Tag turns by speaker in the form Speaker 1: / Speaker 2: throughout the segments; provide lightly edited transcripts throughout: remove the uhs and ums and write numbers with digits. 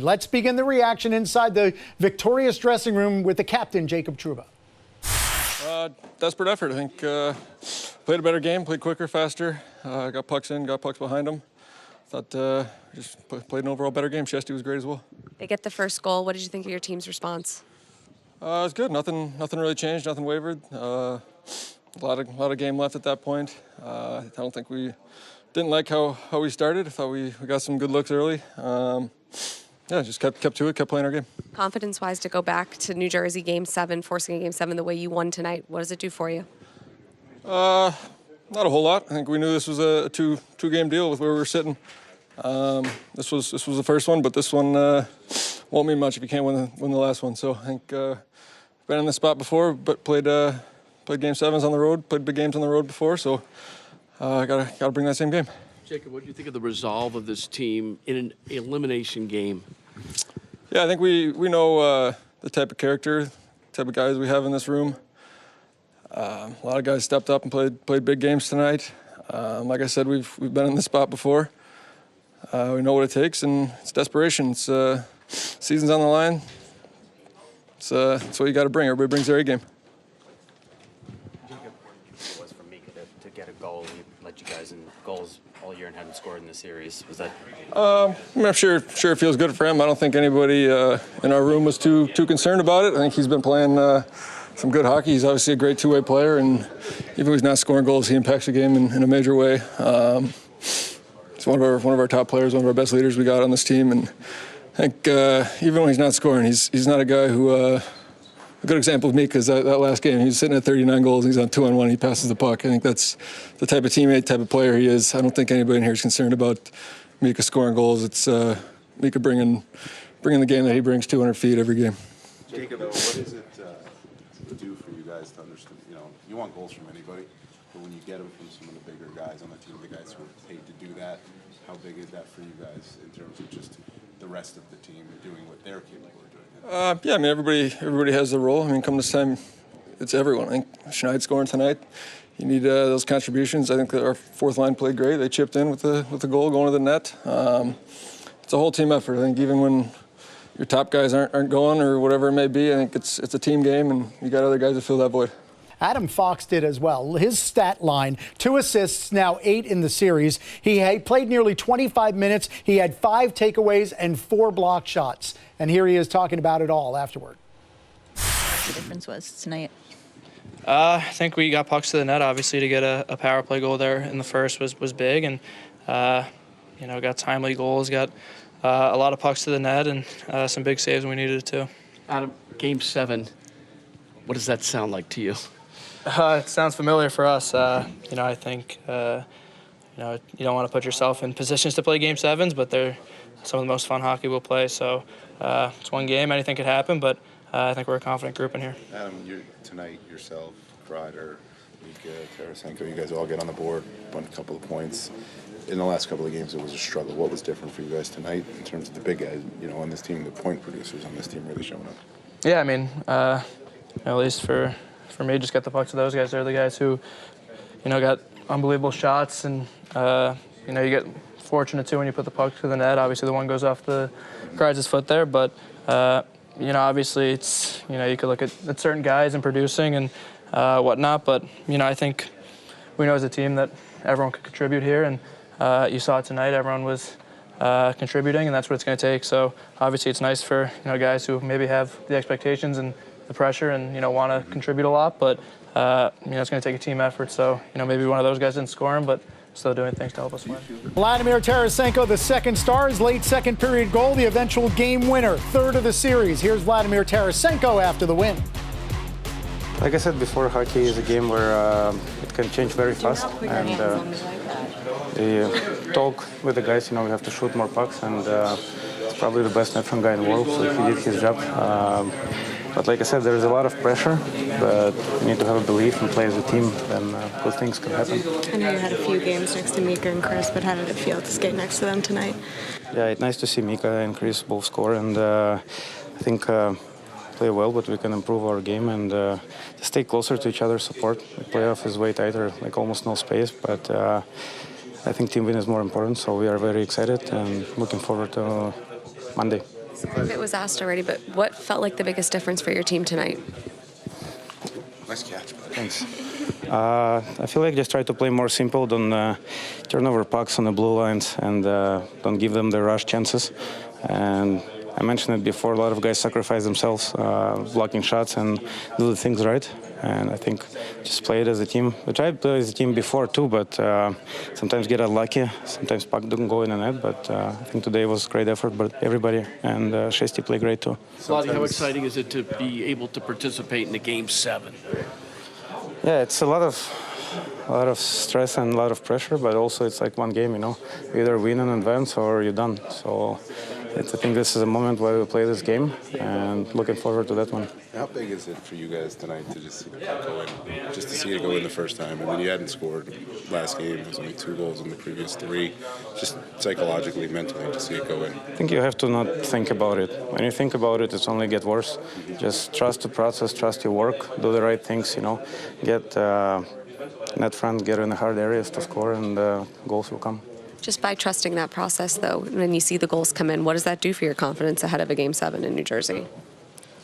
Speaker 1: Let's begin the reaction inside the victorious dressing room with the captain, Jacob Trouba.
Speaker 2: Desperate effort. I think played a better game, played quicker, faster, got pucks in, got pucks behind them. Thought just played an overall better game. Shesty was great as well.
Speaker 3: They get the first goal. What did you think of your team's response?
Speaker 2: It was good. Nothing really changed. Nothing wavered. A lot of game left at that point. I don't think we didn't like how we started. I thought we got some good looks early. Yeah, just kept to it, kept playing our game.
Speaker 3: Confidence-wise, to go back to New Jersey Game 7, forcing a Game 7 the way you won tonight, what does it do for you?
Speaker 2: Not a whole lot. I think we knew this was a two-game deal with where we were sitting. This was the first one, but this one won't mean much if you can't win the last one. So I think been in this spot before, but played Game 7s on the road, played big games on the road before. So gotta bring that same game.
Speaker 4: Jacob, what do you think of the resolve of this team in an elimination game?
Speaker 2: Yeah, I think we know the type of character, type of guys we have in this room. A lot of guys stepped up and played big games tonight. Like I said, we've been in this spot before. We know what it takes, and it's desperation. It's season's on the line. It's what you got to bring. Everybody brings their A game.
Speaker 5: Jacob, it was for Mika to get a goal. He led you guys in goals all year and hadn't scored in the series. Was that?
Speaker 2: I'm sure it feels good for him. I don't think anybody in our room was too concerned about it. I think he's been playing some good hockey. He's obviously a great two-way player, and even if he's not scoring goals, he impacts the game in a major way. He's one of our top players, one of our best leaders we got on this team, and I think even when he's not scoring, he's not a guy who. A good example of me, because that last game, he was sitting at 39 goals, and he's on 2-on-1, he passes the puck. I think that's the type of teammate, type of player he is. I don't think anybody in here is concerned about Mika scoring goals. It's Mika bringing the game that he brings 200 feet every game.
Speaker 6: Jacob, what does it do for you guys to understand? You want goals from anybody, but when you get them from some of the bigger guys on the team, the guys who are paid to do that, how big is that for you guys in terms of just the rest of the team doing what they're capable of doing?
Speaker 2: Yeah, I mean, everybody has their role. I mean, come this time, it's everyone. I think Schneid scoring tonight. You need those contributions. I think that our fourth line played great. They chipped in with the goal going to the net. It's a whole team effort. I think even when your top guys aren't going or whatever it may be, I think it's a team game, and you got other guys that fill that void.
Speaker 1: Adam Fox did as well. His stat line, 2 assists, now 8 in the series. He played nearly 25 minutes. He had 5 takeaways and 4 block shots. And here he is talking about it all afterward.
Speaker 7: The difference was tonight.
Speaker 8: I think we got pucks to the net, obviously, to get a power play goal there in the first was big. And, got timely goals, got a lot of pucks to the net, and some big saves when we needed it too.
Speaker 4: Adam, Game 7, what does that sound like to you?
Speaker 8: It sounds familiar for us. I think, you don't want to put yourself in positions to play Game 7s, but they're some of the most fun hockey we'll play. So it's one game, anything could happen, but I think we're a confident group in here.
Speaker 6: Adam, tonight, yourself, Kreider, Mika, Tarasenko, you guys all get on the board, won a couple of points. In the last couple of games, it was a struggle. What was different for you guys tonight in terms of the big guys, on this team, the point producers on this team really showing up?
Speaker 8: Yeah, I mean, at least for me, just get the puck to those guys. They're the guys who, got unbelievable shots, and you get fortunate too when you put the puck to the net. Obviously, the one goes off the Kreider's foot there, but obviously, it's you could look at certain guys and producing and whatnot, but I think we know as a team that everyone could contribute here, and you saw it tonight. Everyone was contributing, and that's what it's going to take. So obviously, it's nice for guys who maybe have the expectations and the pressure and want to contribute a lot, but it's going to take a team effort. So maybe one of those guys didn't score him, but still doing things to help us win.
Speaker 1: Vladimir Tarasenko, the second star, his late second period goal, the eventual game winner, third of the series. Here's Vladimir Tarasenko after the win.
Speaker 9: Like I said before, hockey is a game where it can change very fast, and you talk with the guys. We have to shoot more pucks, and it's probably the best net front guy in the world, so he did his job. But like I said, there is a lot of pressure, but we need to have a belief and play as a team, then good things can happen.
Speaker 10: I know you had a few games next to Mika and Chris, but how did it feel to skate next to them tonight?
Speaker 9: Yeah, it's nice to see Mika and Chris both score, and I think play well, but we can improve our game and stay closer to each other, support. The playoff is way tighter, like almost no space, but I think team win is more important, so we are very excited and looking forward to Monday.
Speaker 3: Some of it was asked already, but what felt like the biggest difference for your team tonight?
Speaker 6: Nice catch.
Speaker 9: Thanks. I feel like just try to play more simple, don't turn over pucks on the blue lines, and don't give them the rush chances. And I mentioned it before, a lot of guys sacrifice themselves, blocking shots and do the things right. And I think just play it as a team. We tried to play as a team before too, but sometimes get unlucky. Sometimes puck doesn't go in the net, but I think today was great effort by everybody, and Shesty played great too.
Speaker 4: Vladdy, how exciting is it to be able to participate in the Game 7?
Speaker 9: Yeah, it's a lot of stress and a lot of pressure, but also it's like one game, you know. You either win in advance or you're done. So I think this is a moment where we play this game, and looking forward to that one.
Speaker 6: How big is it for you guys tonight to just see the puck go in, just to see it go in the first time? I mean, you hadn't scored last game. There was only 2 goals in the previous 3. Just psychologically, mentally, to see it go in.
Speaker 9: I think you have to not think about it. When you think about it, it's only get worse. Just trust the process, trust your work, do the right things, you know. Get net front, get in the hard areas to score, and goals will come.
Speaker 3: Just by trusting that process, though, when you see the goals come in, what does that do for your confidence ahead of a Game 7 in New Jersey?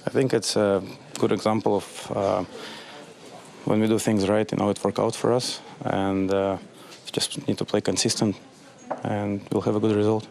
Speaker 9: I think it's a good example of when we do things right, you know, it works out for us, and just need to play consistent, and we'll have a good result.